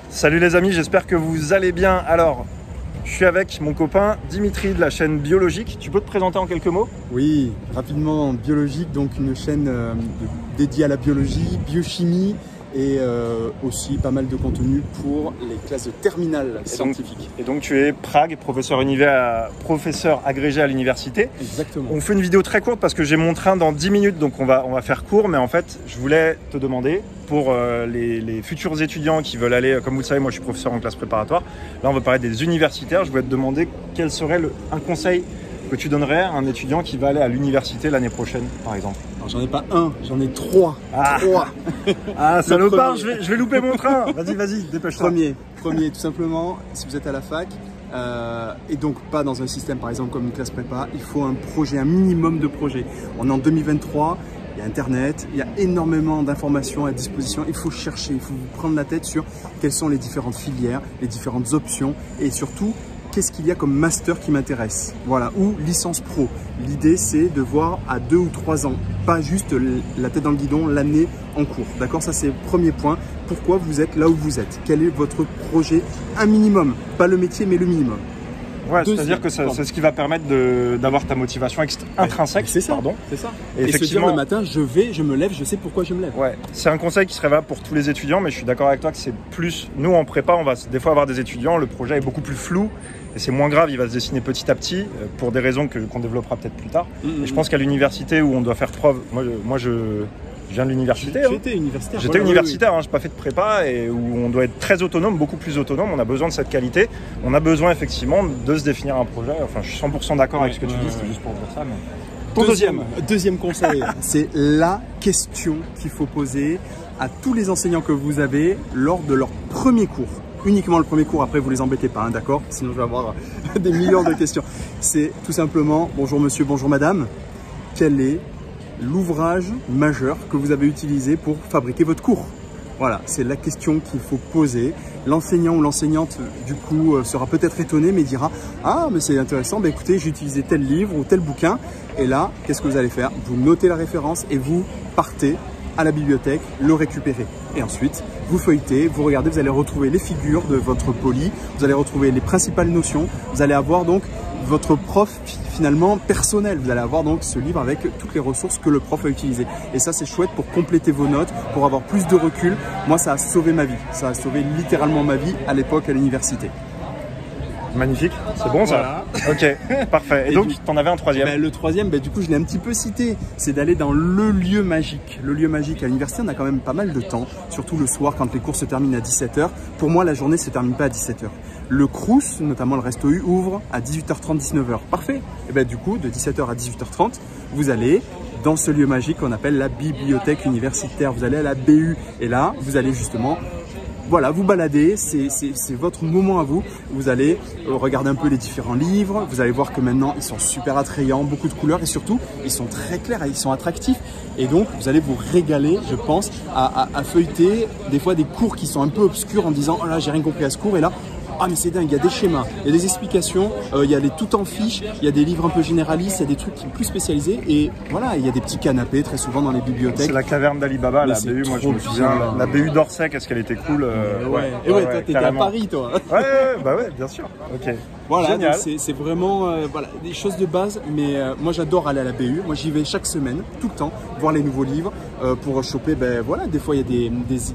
Salut les amis, j'espère que vous allez bien. Alors, je suis avec mon copain Dimitri de la chaîne Biologique. Tu peux te présenter en quelques mots? Oui, rapidement, Biologique, donc une chaîne dédiée à la biologie, biochimie et aussi pas mal de contenu pour les classes de terminale scientifique. Et donc tu es Prague, professeur agrégé à l'université. Exactement. On fait une vidéo très courte parce que j'ai mon train dans 10 minutes, donc on va faire court. Mais en fait, je voulais te demander, pour les futurs étudiants qui veulent aller, comme vous le savez, moi je suis professeur en classe préparatoire. Là, on va parler des universitaires. Je voulais te demander quel serait un conseil que tu donnerais à un étudiant qui va aller à l'université l'année prochaine, par exemple. J'en ai pas un, j'en ai trois. Trois. Ah, salopard, je vais louper mon train. Vas-y, dépêche-toi. Premier, tout simplement, si vous êtes à la fac, et donc pas dans un système par exemple comme une classe prépa, il faut un projet, un minimum de projets. On est en 2023, il y a Internet, il y a énormément d'informations à disposition. Il faut chercher, il faut vous prendre la tête sur quelles sont les différentes filières, les différentes options et surtout, qu'est-ce qu'il y a comme master qui m'intéresse, voilà, ou licence pro. L'idée, c'est de voir à 2 ou 3 ans, pas juste la tête dans le guidon l'année en cours. D'accord, ça c'est le premier point. Pourquoi vous êtes là où vous êtes? Quel est votre projet? Un minimum, pas le métier, mais le minimum. Ouais, c'est-à-dire que c'est ce qui va permettre d'avoir ta motivation intrinsèque. C'est ça, pardon. C'est ça. Et effectivement, se dire le matin, je me lève, je sais pourquoi je me lève. Ouais, c'est un conseil qui serait valable pour tous les étudiants, mais je suis d'accord avec toi que c'est plus... Nous, en prépa, on va des fois avoir des étudiants, le projet est beaucoup plus flou, et c'est moins grave, il va se dessiner petit à petit, pour des raisons qu'on développera peut-être plus tard. Et je pense qu'à l'université, où on doit faire preuve... Moi je viens de l'université. J'étais universitaire. J'étais universitaire, hein, je n'ai pas fait de prépa, et où on doit être très autonome, beaucoup plus autonome. On a besoin de cette qualité. On a besoin effectivement de se définir un projet. Enfin, je suis 100% d'accord avec ce que tu dis, c'était juste pour dire ça. Mais... Deuxième conseil, c'est la question qu'il faut poser à tous les enseignants que vous avez lors de leur premier cours. Uniquement le premier cours, après vous les embêtez pas, hein, d'accord? Sinon je vais avoir des millions de questions. C'est tout simplement, bonjour monsieur, bonjour madame, quel est l'ouvrage majeur que vous avez utilisé pour fabriquer votre cours? Voilà, c'est la question qu'il faut poser. L'enseignant ou l'enseignante, du coup, sera peut-être étonné, mais dira « Ah, mais c'est intéressant, bah, écoutez, j'ai utilisé tel livre ou tel bouquin. » Et là, qu'est-ce que vous allez faire? Vous notez la référence et vous partez à la bibliothèque, le récupérer. Et ensuite, vous feuilletez, vous regardez, vous allez retrouver les figures de votre poly, vous allez retrouver les principales notions, vous allez avoir donc votre prof finalement personnel. Vous allez avoir donc ce livre avec toutes les ressources que le prof a utilisées. Et ça, c'est chouette pour compléter vos notes, pour avoir plus de recul. Moi, ça a sauvé ma vie. Ça a sauvé littéralement ma vie à l'époque à l'université. Magnifique, c'est bon ça? Voilà. Ok, parfait. Et donc, tu en avais un troisième? Le troisième, du coup, je l'ai un petit peu cité. C'est d'aller dans le lieu magique. Le lieu magique à l'université, on a quand même pas mal de temps, surtout le soir quand les cours se terminent à 17 h. Pour moi, la journée ne se termine pas à 17 h. Le Crous, notamment le Resto U, ouvre à 18 h 30, 19 h. Parfait. Et du coup, de 17 h à 18 h 30, vous allez dans ce lieu magique qu'on appelle la bibliothèque universitaire. Vous allez à la BU et là, vous allez justement... Voilà, vous baladez, c'est votre moment à vous. Vous allez regarder un peu les différents livres. Vous allez voir que maintenant, ils sont super attrayants, beaucoup de couleurs et surtout, ils sont très clairs et ils sont attractifs. Et donc, vous allez vous régaler, je pense, à feuilleter des fois des cours qui sont un peu obscurs en disant « Oh là, j'ai rien compris à ce cours » et là, ah mais c'est dingue, il y a des schémas, il y a des explications, il y a des tout en fiches, il y a des livres un peu généralistes, il y a des trucs plus spécialisés et voilà, il y a des petits canapés très souvent dans les bibliothèques. C'est la caverne d'Ali Baba, la BU, moi je me souviens, la BU d'Orsay, qu'est-ce qu'elle était cool. Toi t'étais à Paris toi. Ouais, bien sûr. Ok. Voilà, c'est vraiment voilà, des choses de base, mais moi j'adore aller à la BU, moi j'y vais chaque semaine, tout le temps, voir les nouveaux livres pour choper, voilà, des fois il y a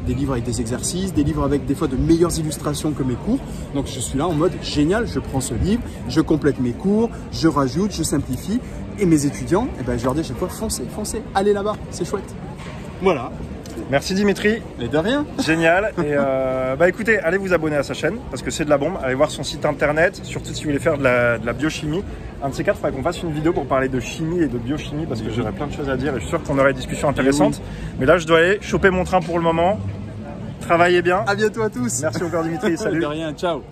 des livres avec des exercices, des livres avec des fois de meilleures illustrations que mes cours, donc je suis là en mode génial, je prends ce livre, je complète mes cours, je rajoute, je simplifie, et mes étudiants, je leur dis à chaque fois, foncez, allez là-bas, c'est chouette. Voilà. Merci Dimitri. Et de rien. Génial. Et écoutez, allez vous abonner à sa chaîne parce que c'est de la bombe. Allez voir son site internet, surtout si vous voulez faire de la biochimie. Un de ces quatre, il faudrait qu'on fasse une vidéo pour parler de chimie et de biochimie parce que j'aurais plein de choses à dire et je suis sûr qu'on aurait des discussions intéressantes. Oui. Mais là, je dois aller choper mon train pour le moment. Travaillez bien. À bientôt à tous. Merci encore Dimitri. Salut. De rien. Ciao.